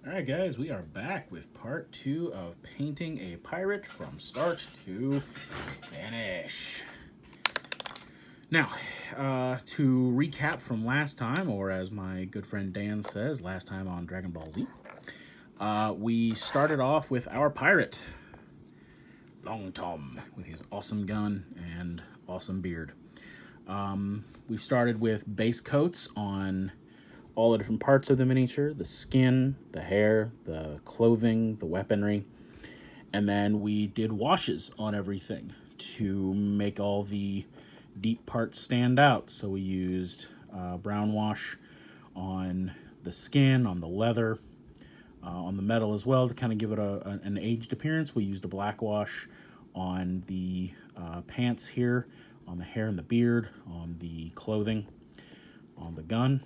Alright guys, we are back with part 2 of painting a pirate from start to finish. Now, to recap from last time, or as my good friend Dan says, last time on Dragon Ball Z, we started off with our pirate, Long Tom, with his awesome gun and awesome beard. We started with base coats on all the different parts of the miniature, the skin, the hair, the clothing, the weaponry. And then we did washes on everything to make all the deep parts stand out. So we used brown wash on the skin, on the leather, on the metal as well to kind of give it an aged appearance. We used a black wash on the pants here, on the hair and the beard, on the clothing, on the gun,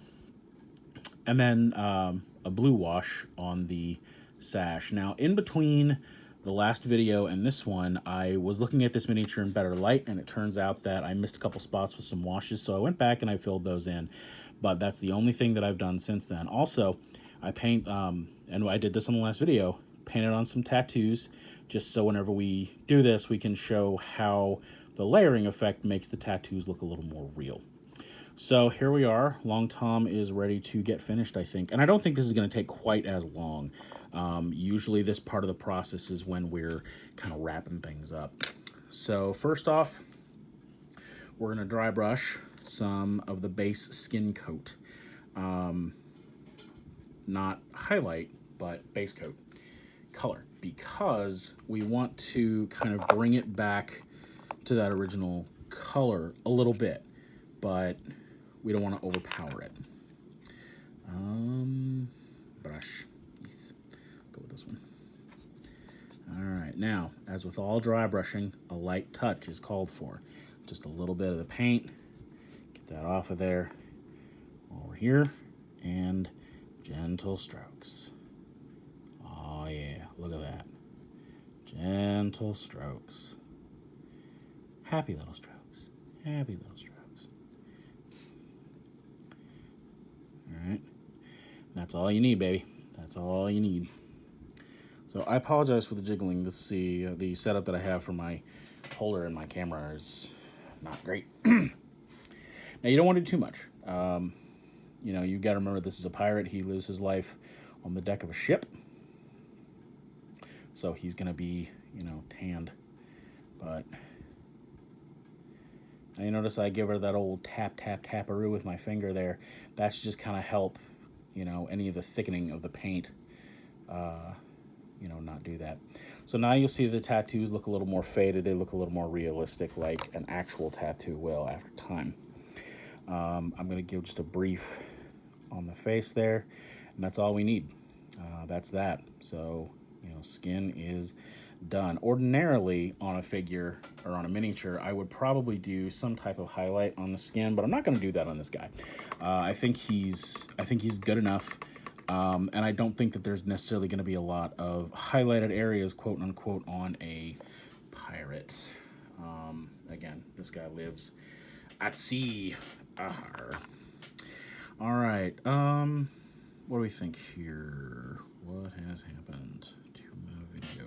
and then a blue wash on the sash. Now, in between the last video and this one, I was looking at this miniature in better light, and it turns out that I missed a couple spots with some washes, so I went back and I filled those in. But that's the only thing that I've done since then. Also, I paint, and I did this in the last video, painted on some tattoos, just so whenever we do this, we can show how the layering effect makes the tattoos look a little more real. So here we are. Long Tom is ready to get finished, I think. And I don't think this is going to take quite as long. Usually this part of the process is when we're kind of wrapping things up. So first off, we're going to dry brush some of the base skin coat. Not highlight, but base coat color. Because we want to kind of bring it back to that original color a little bit. But we don't want to overpower it. Brush. Go with this one. All right, now, as with all dry brushing, a light touch is called for. Just a little bit of the paint. Get that off of there. Over here. And gentle strokes. Oh, yeah, look at that. Gentle strokes. Happy little strokes. Happy little strokes. Alright, that's all you need, baby. That's all you need. So I apologize for the jiggling. This is the setup that I have for my holder and my camera is not great. Now, you don't want to do too much. You know, you got to remember this is a pirate. He lives his life on the deck of a ship. So he's going to be, you know, tanned. But now you notice I give her that old tap, tap, taparoo with my finger there. That's just kind of help, you know, any of the thickening of the paint, you know, not do that. So now you'll see the tattoos look a little more faded. They look a little more realistic, like an actual tattoo will after time. I'm going to give just a brief on the face there, and that's all we need. That's that. So, you know, skin is done. Ordinarily on a figure or on a miniature, I would probably do some type of highlight on the skin, but I'm not going to do that on this guy. I think he's good enough, and I don't think that there's necessarily going to be a lot of highlighted areas, quote unquote, on a pirate. Again, this guy lives at sea. All right. What do we think here? What has happened to my video?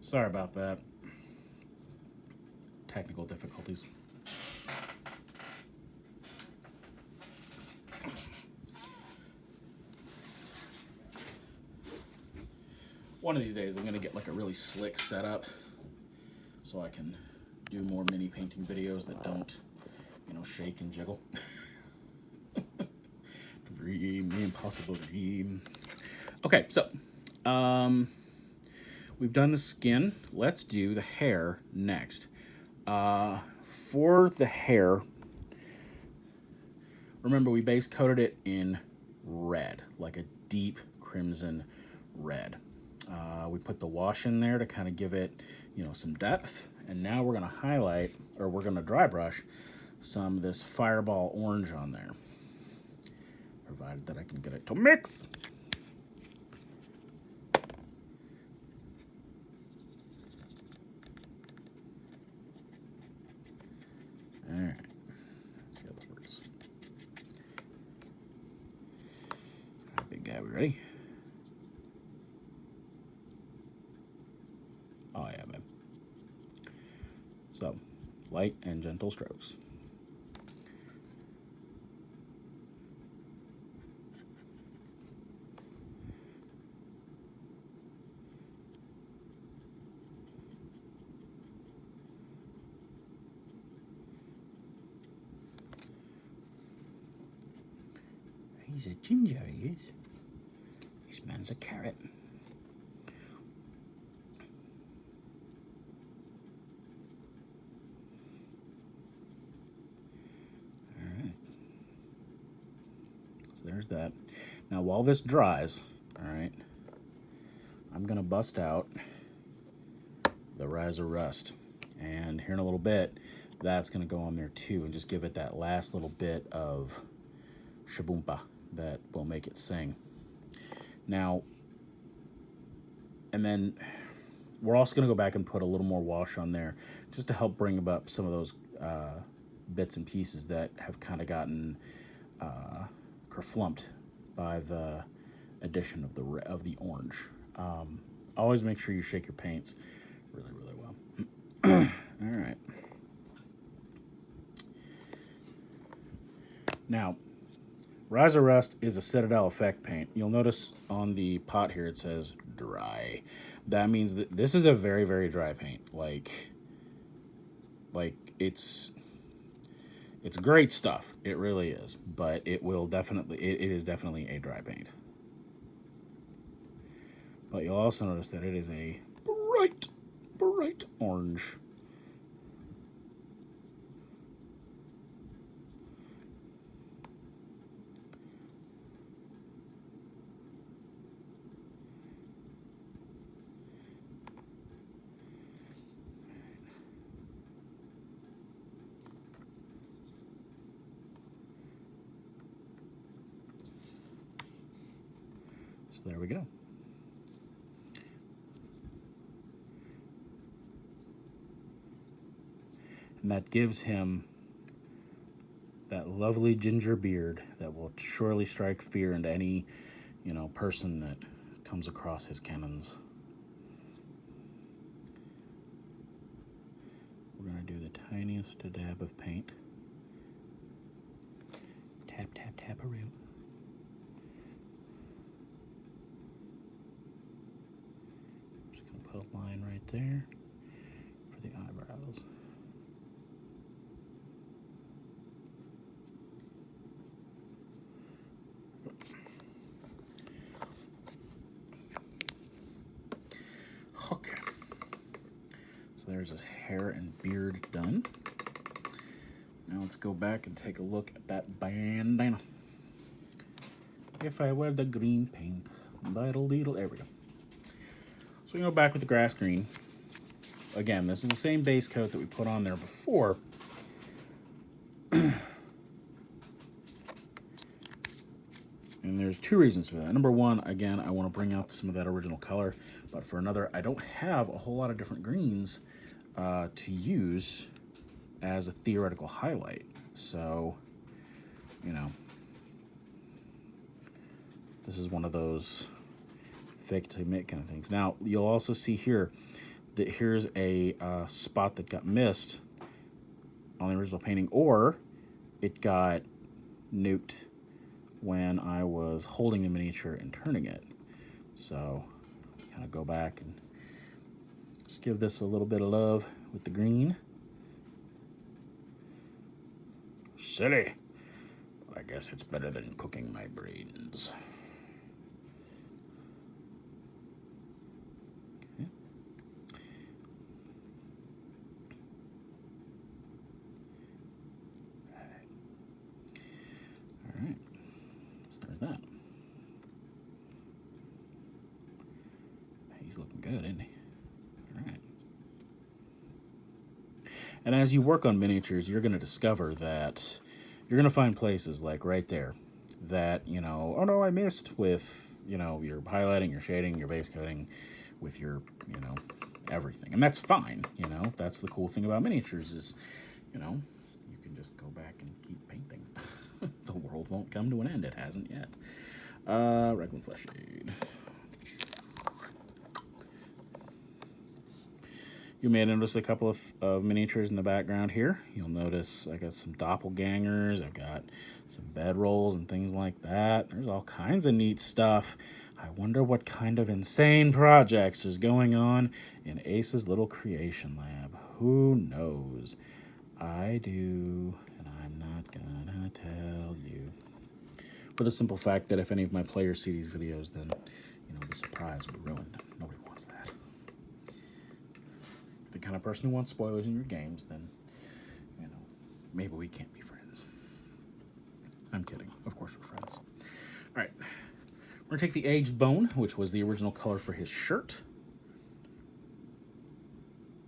Sorry about that. Technical difficulties. One of these days I'm gonna get like a really slick setup so I can do more mini painting videos that don't, you know, shake and jiggle. Dream, the impossible dream. Okay, so we've done the skin. Let's do the hair next. For the hair, remember we base coated it in red, like a deep crimson red. We put the wash in there to kind of give it, you know, some depth. And now we're going to highlight, or we're going to dry brush some of this Fireball orange on there. provided that I can get it to mix. All right, let's see how this works. All right, big guy, we ready? Oh yeah, man. So, light and gentle strokes. He's a ginger, he is. This man's a carrot. Alright. So there's that. Now while this dries, alright, I'm going to bust out the Rise of Rust. And here in a little bit, that's going to go on there too and just give it that last little bit of shaboompa that will make it sing. Now, and then we're also going to go back and put a little more wash on there just to help bring up some of those bits and pieces that have kind of gotten kerflumped by the addition of the orange. Always make sure you shake your paints really, really well. All right. Now, Rise of Rust is a Citadel Effect paint. You'll notice on the pot here it says dry. That means that this is a very, very dry paint. Like it's great stuff. It really is. But it is definitely a dry paint. But you'll also notice that it is a bright orange. So there we go. And that gives him that lovely ginger beard that will surely strike fear into any, person that comes across his cannons. We're going to do the tiniest dab of paint. Tap, tap, tap-a-roo. Just going to put a line right there for the eyebrows. Okay. So there's his hair and beard done. Now let's go back and take a look at that bandana. If I wear the green paint, there we go. So we go back with the grass green. Again, this is the same base coat that we put on there before. And there's two reasons for that. Number one, again, I want to bring out some of that original color. But for another, I don't have a whole lot of different greens to use as a theoretical highlight. So, this is one of those fake to make kind of things. Now, you'll also see here that here's a spot that got missed on the original painting, or it got nuked when I was holding the miniature and turning it. So, kind of go back and just give this a little bit of love with the green. Silly, but I guess it's better than cooking my brains. Okay. All right. So there's that. He's looking good, isn't he? All right. And as you work on miniatures, you're going to discover that you're going to find places like right there that, you know, oh no, I missed with, you know, your highlighting, your shading, your base coating, with your, you know, everything. And that's fine, you know. That's the cool thing about miniatures is, you know, you can just go back and keep painting. The world won't come to an end. It hasn't yet. Reikland Flesh Shade. You may notice a couple of miniatures in the background here. You'll notice I got some doppelgangers. I've got some bedrolls and things like that. There's all kinds of neat stuff. I wonder what kind of insane projects is going on in Ace's little creation lab. Who knows? I do, and I'm not gonna tell you. For the simple fact that if any of my players see these videos, then, you know, the surprise will be ruined. Nobody wants that. The kind of person who wants spoilers in your games, then, you know, maybe we can't be friends. I'm kidding. Of course we're friends. All right. We're going to take the Aged Bone, which was the original color for his shirt.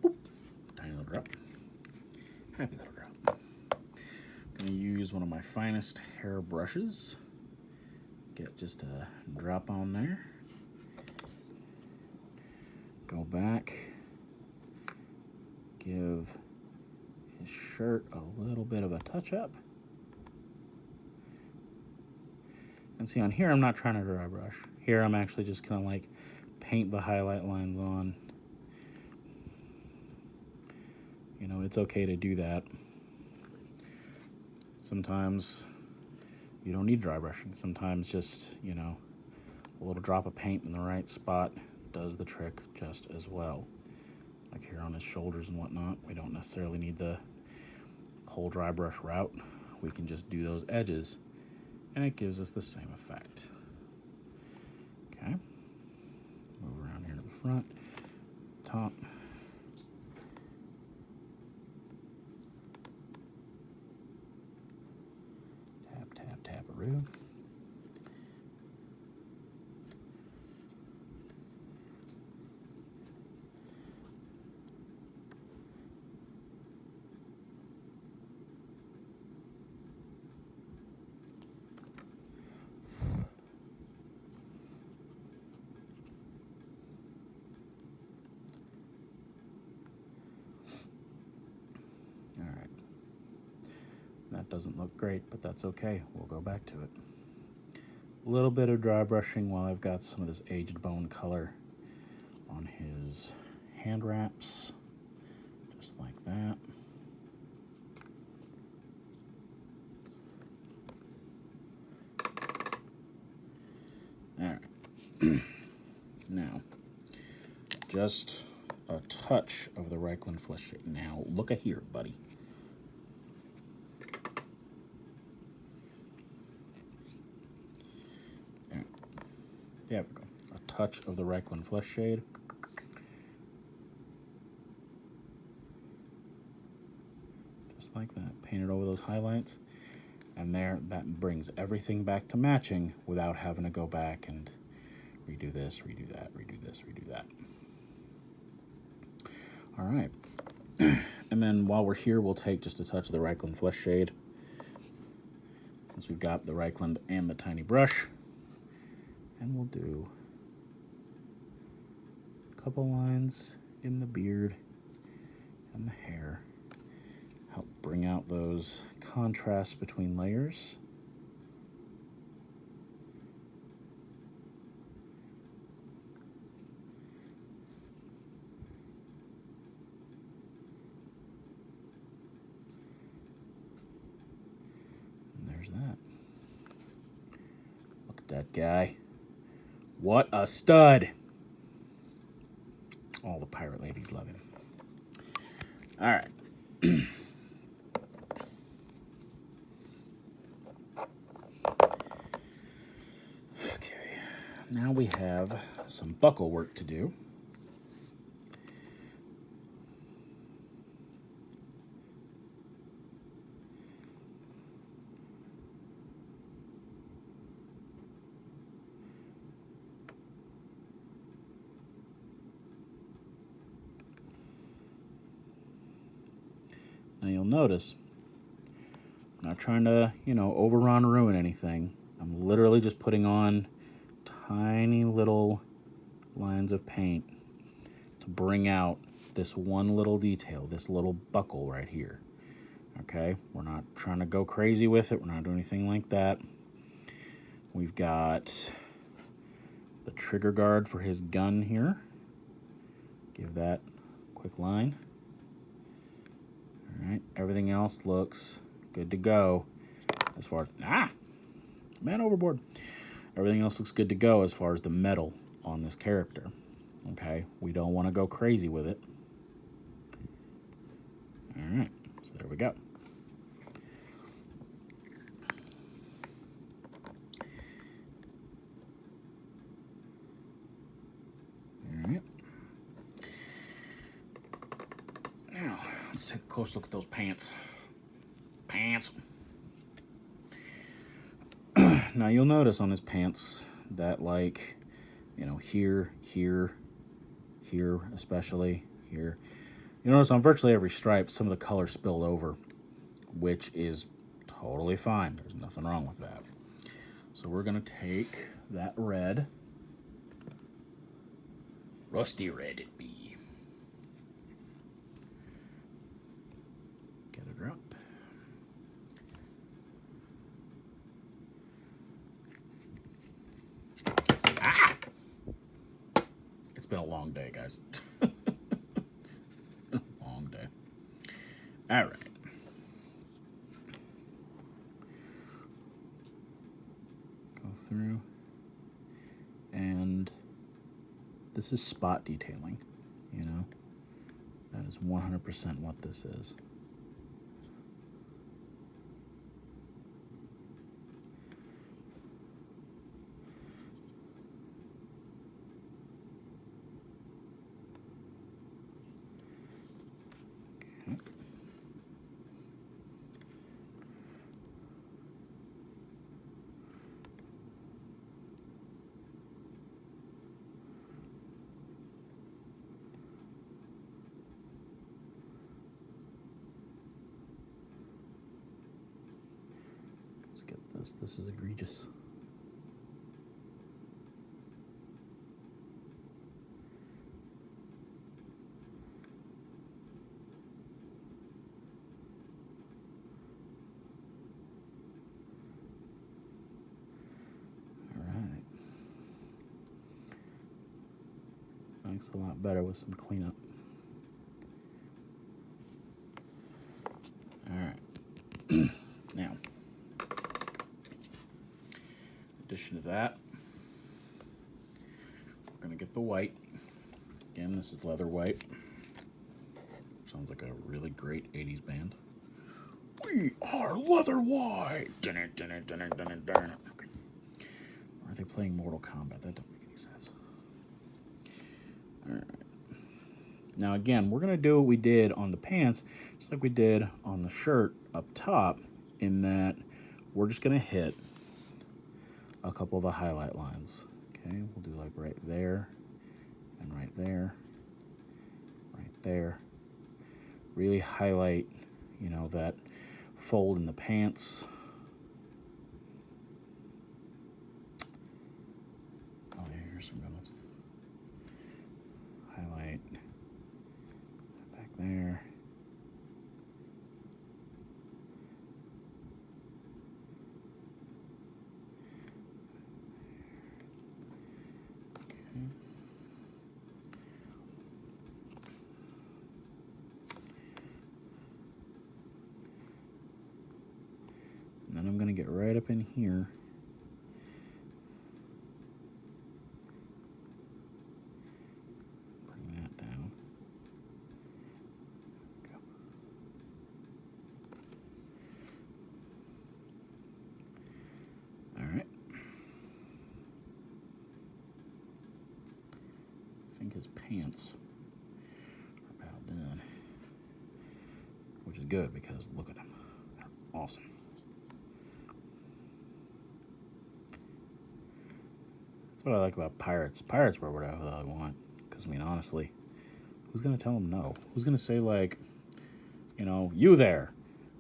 Boop. Tiny little drop. Happy little drop. I'm going to use one of my finest hair brushes. Get just a drop on there. Go back. Give his shirt a little bit of a touch-up. And see, on here, I'm not trying to dry brush. Here, I'm actually just going to, like, paint the highlight lines on. You know, it's okay to do that. Sometimes you don't need dry brushing. Sometimes just, you know, a little drop of paint in the right spot does the trick just as well. Like here on his shoulders and whatnot, we don't necessarily need the whole dry brush route. We can just do those edges, and it gives us the same effect. Okay. Move around here to the front, top. Tap, tap, tap-a-roo. That doesn't look great, but that's okay. We'll go back to it. A little bit of dry brushing while I've got some of this Aged Bone color on his hand wraps, just like that. All right. Now, just a touch of the Reikland Flesh Shade. Now, look at here, buddy. There we go. A touch of the Reikland Flesh Shade. Just like that. Paint it over those highlights. And there, that brings everything back to matching without having to go back and redo this, redo that, redo this, redo that. All right. And then while we're here, we'll take just a touch of the Reikland Flesh Shade. Since we've got the Reikland and the tiny brush. And we'll do a couple lines in the beard and the hair. Help bring out those contrasts between layers. And there's that. Look at that guy. What a stud. All the pirate ladies love him. All right. Okay. Now we have some buckle work to do. Now you'll notice, I'm not trying to, you know, overrun or ruin anything. I'm literally just putting on tiny little lines of paint to bring out this one little detail, this little buckle right here. Okay, we're not trying to go crazy with it. We're not doing anything like that. We've got the trigger guard for his gun here. Give that a quick line. All right, everything else looks good to go as far as, man overboard. Everything else looks good to go as far as the metal on this character. Okay, we don't want to go crazy with it. All right, so there we go. All right. Now, let's take a close look at those pants. Now, you'll notice on his pants that, like, you know, here, especially here. You notice on virtually every stripe, some of the color spilled over, which is totally fine. There's nothing wrong with that. So we're going to take that red. Rusty red it be. Get a drop. It's been a long day, guys. Long day. All right. Go through. And this is spot detailing, you know. That is 100% what this is. Let's get this. This is egregious. Looks a lot better with some cleanup. All right. Now, in addition to that, we're going to get the white. Again, this is leather white. Sounds like a really great 80s band. We are leather white. Okay. Are they playing Mortal Kombat? That doesn't make any sense. All right. Now again, we're going to do what we did on the pants, just like we did on the shirt up top, in that we're just going to hit a couple of the highlight lines. Okay, we'll do like right there, and right there, right there. Really highlight, you know, that fold in the pants. Oh, yeah, here's some good ones. Highlight back there. Okay. And then I'm going to get right up in here. Bring that down. Go. All right. I think his pants are about done, which is good because look at them. They're awesome. That's what I like about pirates. Pirates wear whatever they want. Because, I mean, honestly, who's going to tell them no? Who's going to say, like, you know, you there,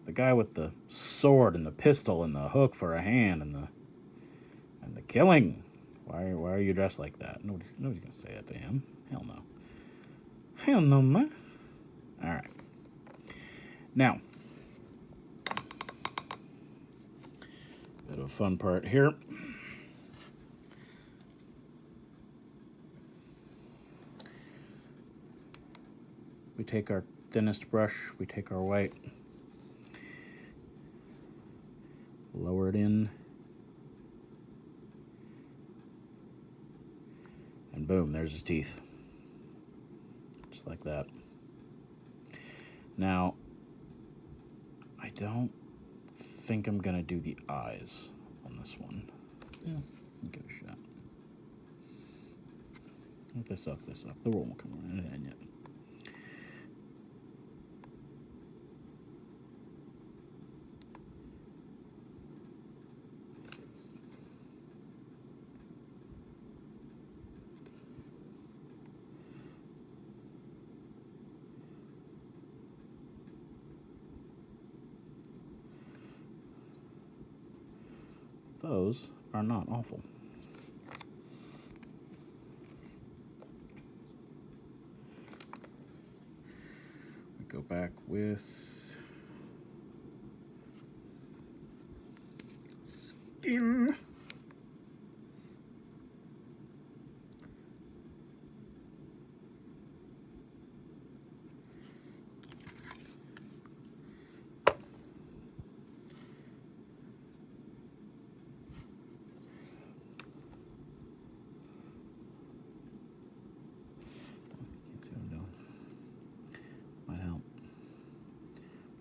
the guy with the sword and the pistol and the hook for a hand and the, killing. Why are you dressed like that? Nobody's gonna say that to him. Hell no. Hell no, man. All right. Now, bit of a fun part here. We take our thinnest brush, we take our white, lower it in, and boom, there's his teeth. Just like that. Now, I don't think I'm gonna do the eyes on this one. Yeah, I'll give it a shot. If they suck, they suck. The roll won't come in yet. Those are not awful. We go back with skin.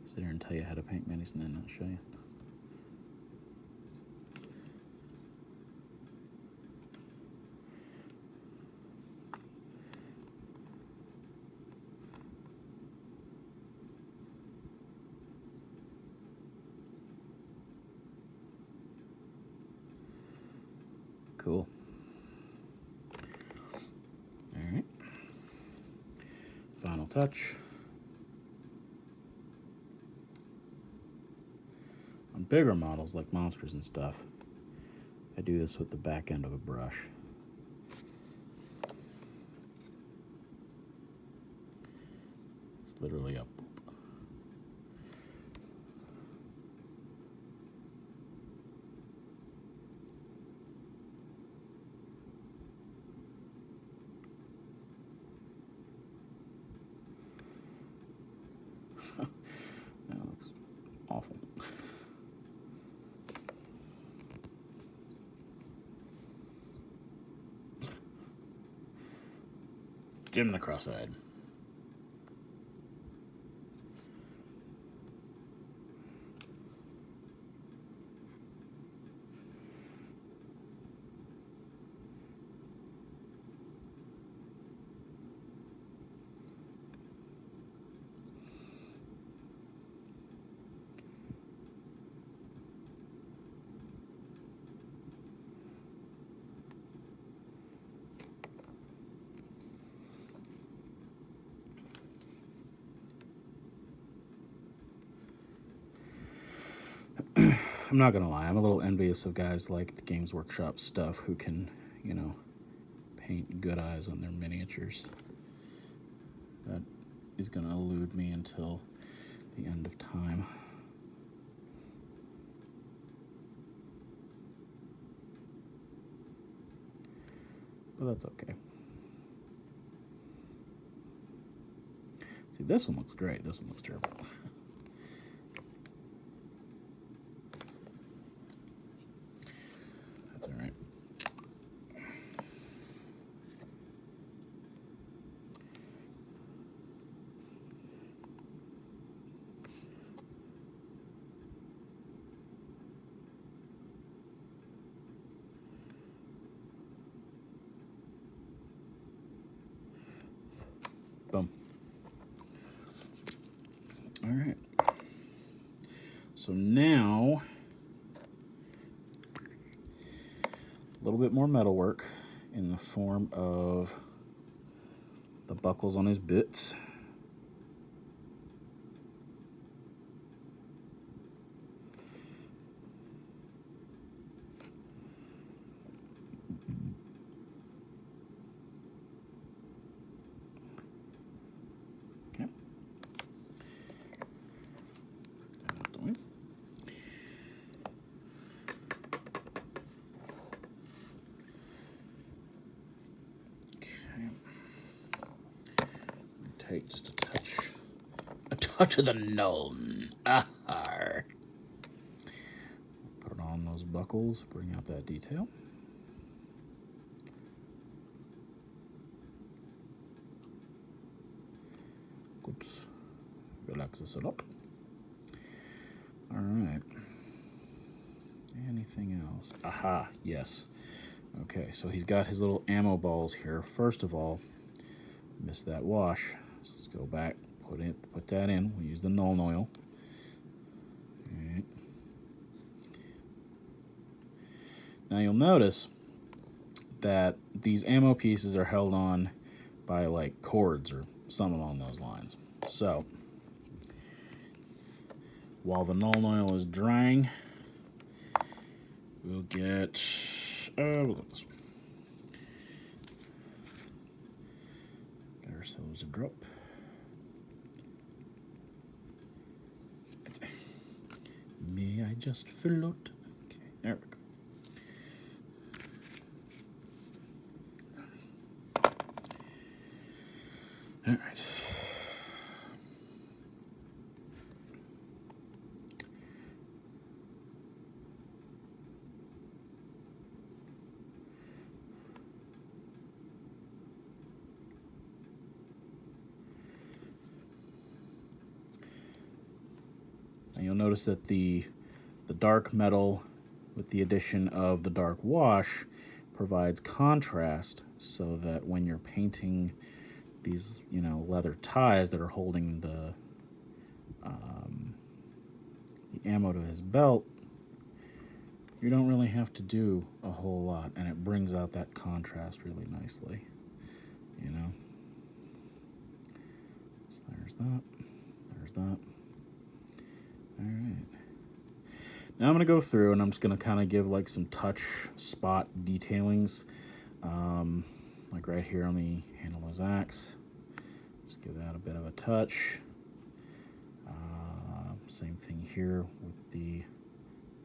Sit here and tell you how to paint minis and then not show you. Cool. All right. Final touch. On bigger models like monsters and stuff, I do this with the back end of a brush. It's literally a that looks awful. Jim the Cross-Eyed. I'm not gonna lie, I'm a little envious of guys like the Games Workshop stuff who can, you know, paint good eyes on their miniatures. That is gonna elude me until the end of time. But that's okay. See, this one looks great. This one looks terrible. That's all right. Boom. All right. So now, a little bit more metal work in the form of the buckles on his boots. take just a touch of the Nuln. Put it on those buckles, bring out that detail. Good. Relax this up. All right. Anything else? Aha, yes. Okay, so he's got his little ammo balls here. First of all, missed that wash. Let's go back, put that in. We use the Nuln Oil. All right. Now you'll notice that these ammo pieces are held on by like cords or something along those lines. So while the Nuln Oil is drying, we'll get we'll go this one. Get ourselves a drop. May I just float? Okay, there we go. All right. And you'll notice that the dark metal with the addition of the dark wash provides contrast so that when you're painting these, leather ties that are holding the ammo to his belt, you don't really have to do a whole lot, and it brings out that contrast really nicely, So there's that. There's that. All right. Now I'm going to go through and I'm just going to kind of give like some touch spot detailings, like right here on the handle of his axe. Just give that a bit of a touch. Same thing here with the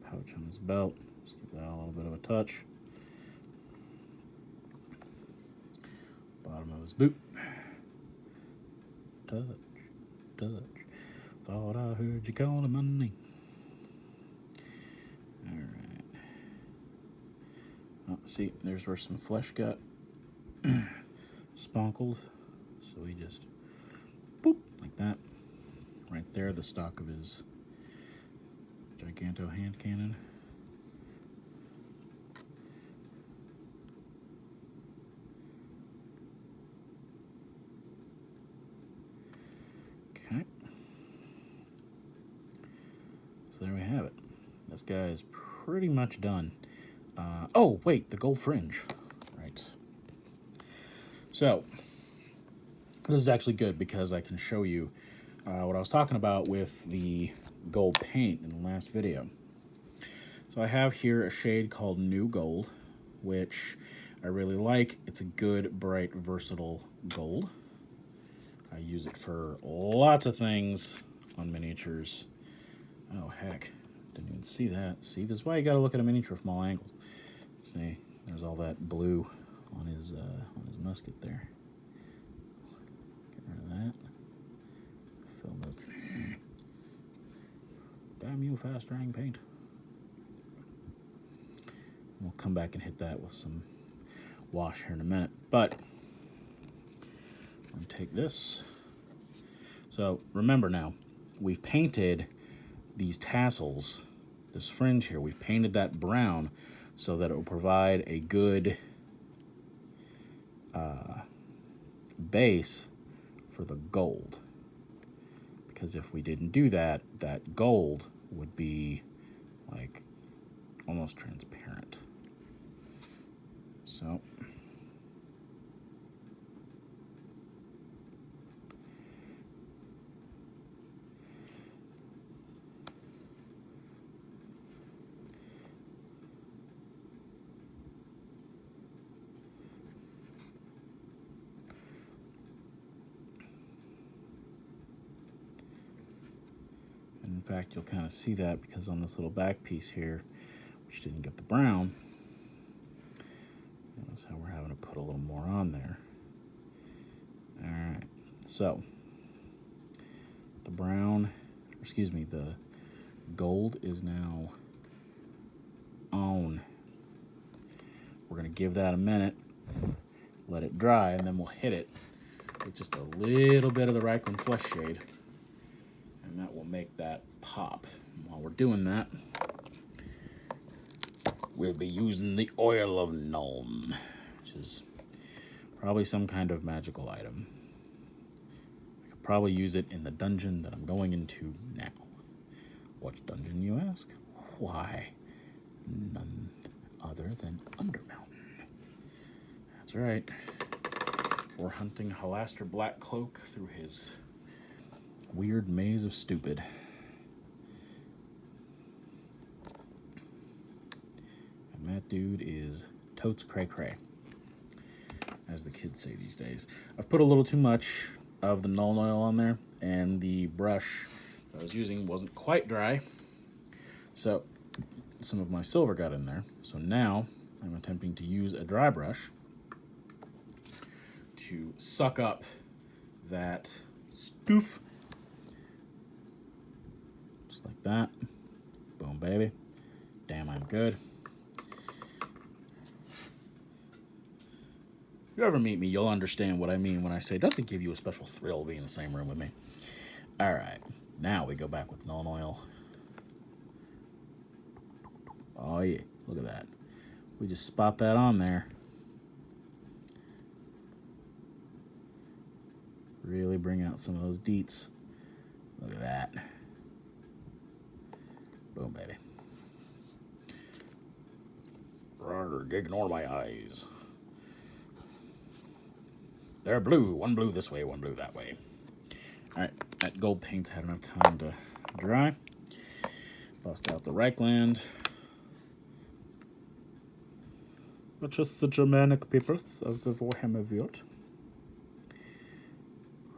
pouch on his belt. Just give that a little bit of a touch. Bottom of his boot. Touch, touch. Thought I heard you calling my name. All right. Oh, see, there's where some flesh got spunkled. So we just boop like that. Right there, the stock of his Giganto hand cannon. Okay. So there we have it. This guy is pretty much done. Oh, wait, the gold fringe. Right. So, this is actually good because I can show you what I was talking about with the gold paint in the last video. So I have here a shade called New Gold, which I really like. It's a good, bright, versatile gold. I use it for lots of things on miniatures. Oh, heck. Didn't even see that. See, this is why you gotta look at a miniature from all angles. See, there's all that blue on his musket there. Get rid of that. Film it. Damn you, fast drying paint. We'll come back and hit that with some wash here in a minute. But I'm gonna take this. So remember now, we've painted these tassels, this fringe here, we've painted that brown so that it will provide a good base for the gold. Because if we didn't do that, that gold would be like almost transparent. So in fact, you'll kind of see that because on this little back piece here, which didn't get the brown, notice how we're having to put a little more on there. All right, so The brown, excuse me, the gold is now on. We're going to give that a minute, let it dry, and then we'll hit it with just a little bit of the Reikland Flesh Shade. And that will make that pop. And while we're doing that, we'll be using the Oil of Nuln, which is probably some kind of magical item. I could probably use it in the dungeon that I'm going into now. Which dungeon, you ask? Why, none other than Undermountain. That's right. We're hunting Halaster Blackcloak through his weird maze of stupid. And that dude is totes cray cray, as the kids say these days. I've put a little too much of the Nuln Oil on there, and the brush that I was using wasn't quite dry, so some of my silver got in there. So now I'm attempting to use a dry brush to suck up that stoof. Just like that. Boom, baby. Damn, I'm good. If you ever meet me, you'll understand what I mean when I say, doesn't it give you a special thrill being in the same room with me? All right, now we go back with Nuln Oil. Oh yeah, look at that. We just spot that on there. Really bring out some of those deets. Look at that. Boom, baby. Ignore my eyes. They're blue. One blue this way, one blue that way. All right, that gold paint's had enough time to dry. Bust out the Reikland. Just the Germanic papers of the Warhammer Vort.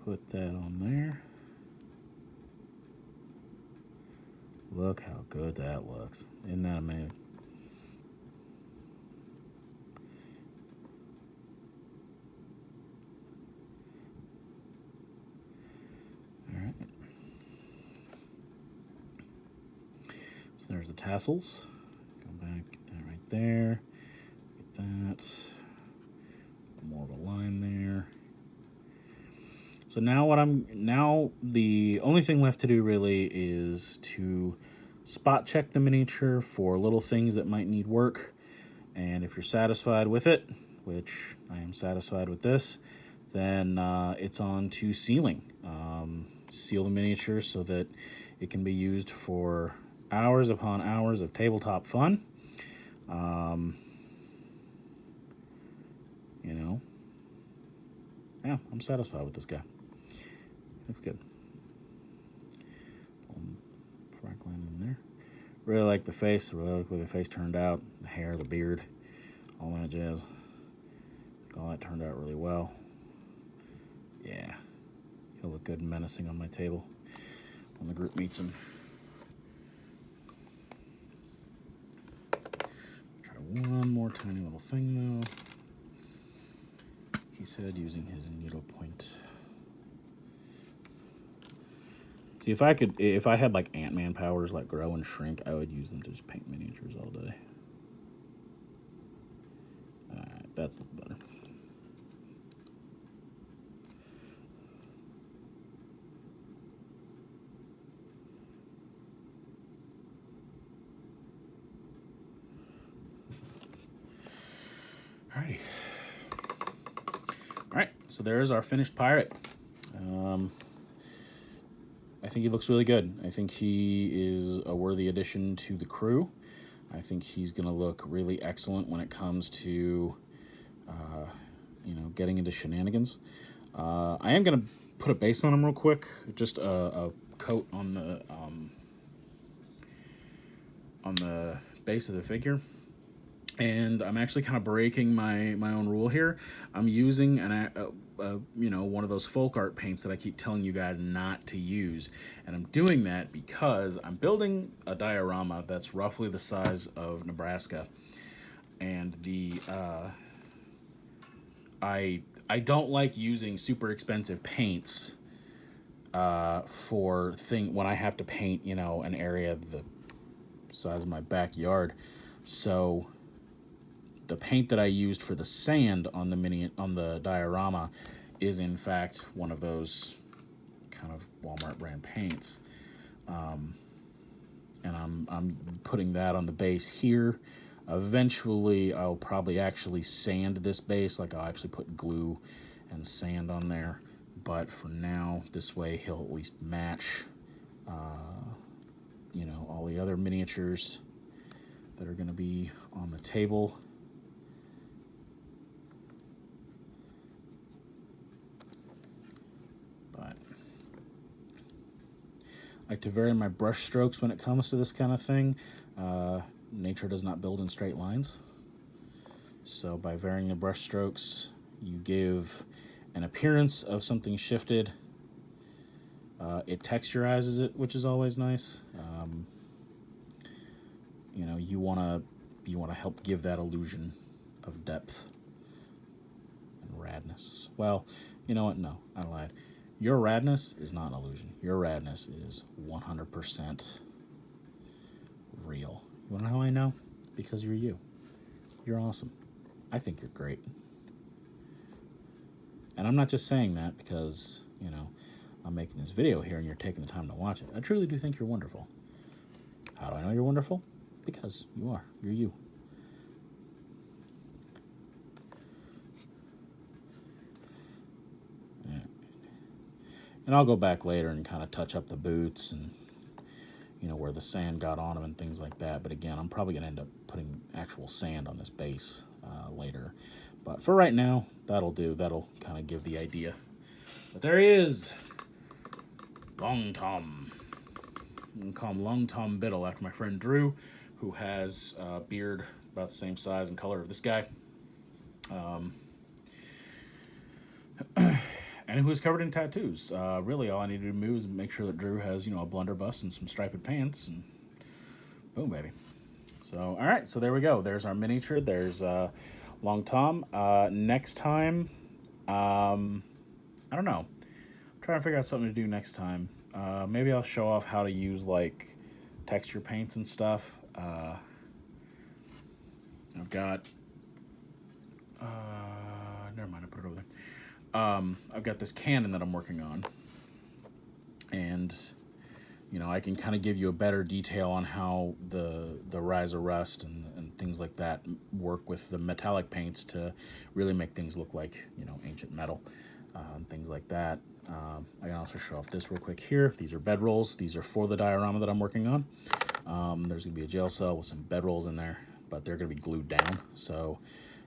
Put that on there. Look how good that looks. Isn't that amazing? All right. So there's the tassels. Go back, get that right there. Get that. More of a line there. So now the only thing left to do really is to spot check the miniature for little things that might need work. And if you're satisfied with it, which I am satisfied with this, then it's on to sealing. Seal the miniature so that it can be used for hours upon hours of tabletop fun. You know, yeah, I'm satisfied with this guy. Looks good. Franklin in there. Really like the face. Really like the way the face turned out. The hair, the beard, all that jazz. I think all that turned out really well. Yeah. He'll look good and menacing on my table when the group meets him. Try one more tiny little thing though. He said using his needlepoint. See, if I had like Ant-Man powers like grow and shrink, I would use them to just paint miniatures all day. Alright, that's looking better. Alrighty. Alright, so there's our finished pirate. I think he looks really good. I think he is a worthy addition to the crew. I think he's going to look really excellent when it comes to, getting into shenanigans. I am going to put a base on him real quick, just a coat on the base of the figure. And I'm actually kind of breaking my own rule here. I'm using one of those folk art paints that I keep telling you guys not to use, and I'm doing that because I'm building a diorama that's roughly the size of Nebraska, and I don't like using super expensive paints for when I have to paint, you know, an area the size of my backyard. So the paint that I used for the sand on the diorama is in fact one of those kind of Walmart brand paints. And I'm putting that on the base here. Eventually, I'll probably actually sand this base, like I'll actually put glue and sand on there. But for now, this way he'll at least match, you know, all the other miniatures that are going to be on the table. But I like to vary my brush strokes when it comes to this kind of thing. Nature does not build in straight lines. So by varying the brush strokes, you give an appearance of something shifted. It texturizes it, which is always nice. You know, you wanna help give that illusion of depth and radness. Well, you know what? No, I lied. Your radness is not an illusion. Your radness is 100% real. You wanna know how I know? Because you're you. You're awesome. I think you're great. And I'm not just saying that because, you know, I'm making this video here and you're taking the time to watch it. I truly do think you're wonderful. How do I know you're wonderful? Because you are. You're you. And I'll go back later and kind of touch up the boots and, you know, where the sand got on them and things like that. But again, I'm probably going to end up putting actual sand on this base later. But for right now, that'll do. That'll kind of give the idea. But there he is. Long Tom. I'm going to call him Long Tom Biddle after my friend Drew, who has a beard about the same size and color of this guy. And who is covered in tattoos. Really, all I need to do is make sure that Drew has, you know, a blunderbuss and some striped pants, and boom, baby. So, all right, so there we go. There's our miniature. There's Long Tom. Next time, I don't know. I'm trying to figure out something to do next time. Maybe I'll show off how to use, like, texture paints and stuff. I've got... never mind, I put it over there. I've got this cannon that I'm working on, and you know, I can kind of give you a better detail on how the Rise of Rust and things like that work with the metallic paints to really make things look like, you know, ancient metal and things like that. I can also show off this real quick here. These are bedrolls. These are for the diorama that I'm working on. There's gonna be a jail cell with some bedrolls in there, but they're gonna be glued down, so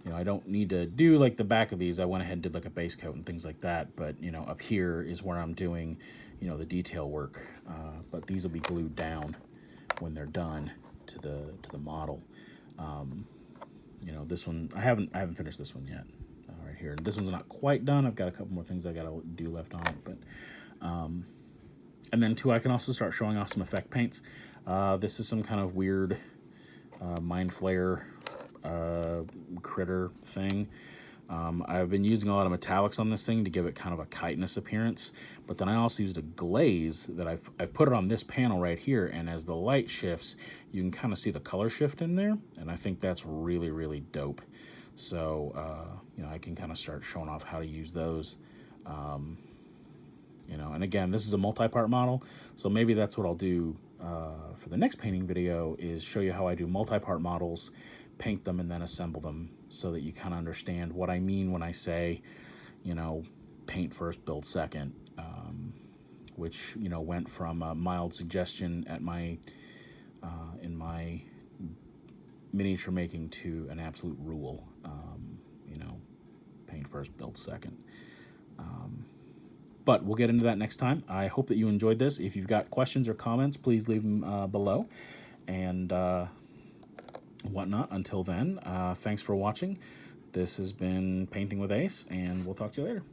you know, I don't need to do like the back of these. I went ahead and did like a base coat and things like that. But, you know, up here is where I'm doing, you know, the detail work. But these will be glued down when they're done to the model. You know, this one, I haven't finished this one yet. Right here. This one's not quite done. I've got a couple more things I got to do left on it. But, and then too, I can also start showing off some effect paints. This is some kind of weird Mind Flayer critter thing. I've been using a lot of metallics on this thing to give it kind of a chitinous appearance, but then I also used a glaze that I've put it on this panel right here, and as the light shifts, you can kind of see the color shift in there, and I think that's really, really dope. So, you know, I can kind of start showing off how to use those. You know, and again, this is a multi-part model, so maybe that's what I'll do for the next painting video, is show you how I do multi-part models, paint them, and then assemble them, so that you kind of understand what I mean when I say, you know, paint first, build second, which, you know, went from a mild suggestion at my in my miniature making to an absolute rule. You know, paint first, build second. But we'll get into that next time. I hope that you enjoyed this. If you've got questions or comments, please leave them below. And whatnot. Until then, thanks for watching. This has been Painting with Ace, and we'll talk to you later.